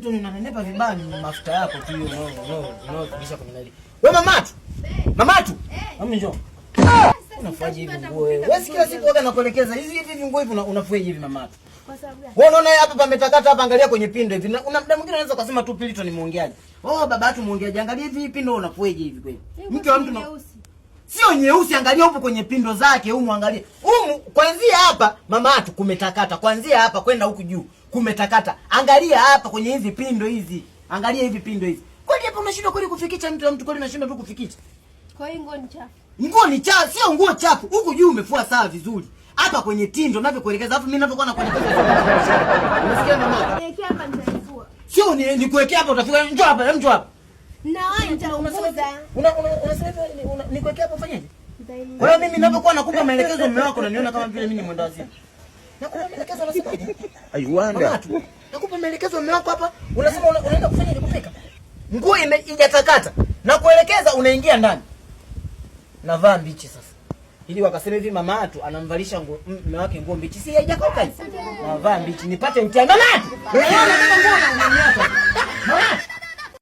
Tito unanenepa vibaya mafuta yako tu hiyo kisha kwenye nali. Wewe mamatu. Mamatu. Mami njoo. Unafuaje hivi nguo wewe? Wewe kila siku waga nakuelekeza hivi nguo hivi unafuaje hivi mamatu? Kwa sababu gani? Wewe unaona hapa pametakata hapa, angalia kwenye pindo hivi. Una muda mwingine unaweza kusema tu Pilito ni muongeaji. Oh baba yetu muongeaji, angalia hivi pindo unafuaje hivi kweli? Mke wa mtu sio nyeusi, angalia huko kwenye pindo zake, humu angalia. Humu kuanzia hapa mama yetu kumetakata. Kuanzia hapa kwenda huku juu kumetakata. Angalia hapa kwenye hizi pindo hizi. Angalia hivi pindo hizi. Kwani hapa unashindwa kweli kufikicha mtu kweli unashindwa tu kufikicha? Kwa hiyo nguo ni chafu. Nguo ni chafu, sio nguo chafu. Huku juu umefua sawa vizuri. Hapa kwenye tindo ninavyokuelekeza, alafu mimi ninapokuwa nakuelekeza. Unasikia mama? Niwekea hapa nitaifua. Sio nikuwekea hapa utafika. Njoo hapa, njoo hapa. Na wewe nitaunguza. Unasema nikuwekea hapa ufanyaje? Kwa hiyo mimi ninapokuwa nakupa maelekezo mume wako unaniona kama vile mimi ni mwenda wazimu. Nakupa maelekezo unasemaje? Aiwanda. Nakupa maelekezo mume wako hapa, unasema unaenda kufanya kupika. Nguo imejatakata. Na kuelekeza unaingia ndani. Navaa mbichi sasa. Ili wakasema hivi mama yetu anamvalisha mume wake nguo mbichi. Si haijakauka hivi. Navaa mbichi nipate mtihani. Mama yetu. Unaona kama nguo unaniacha. Mama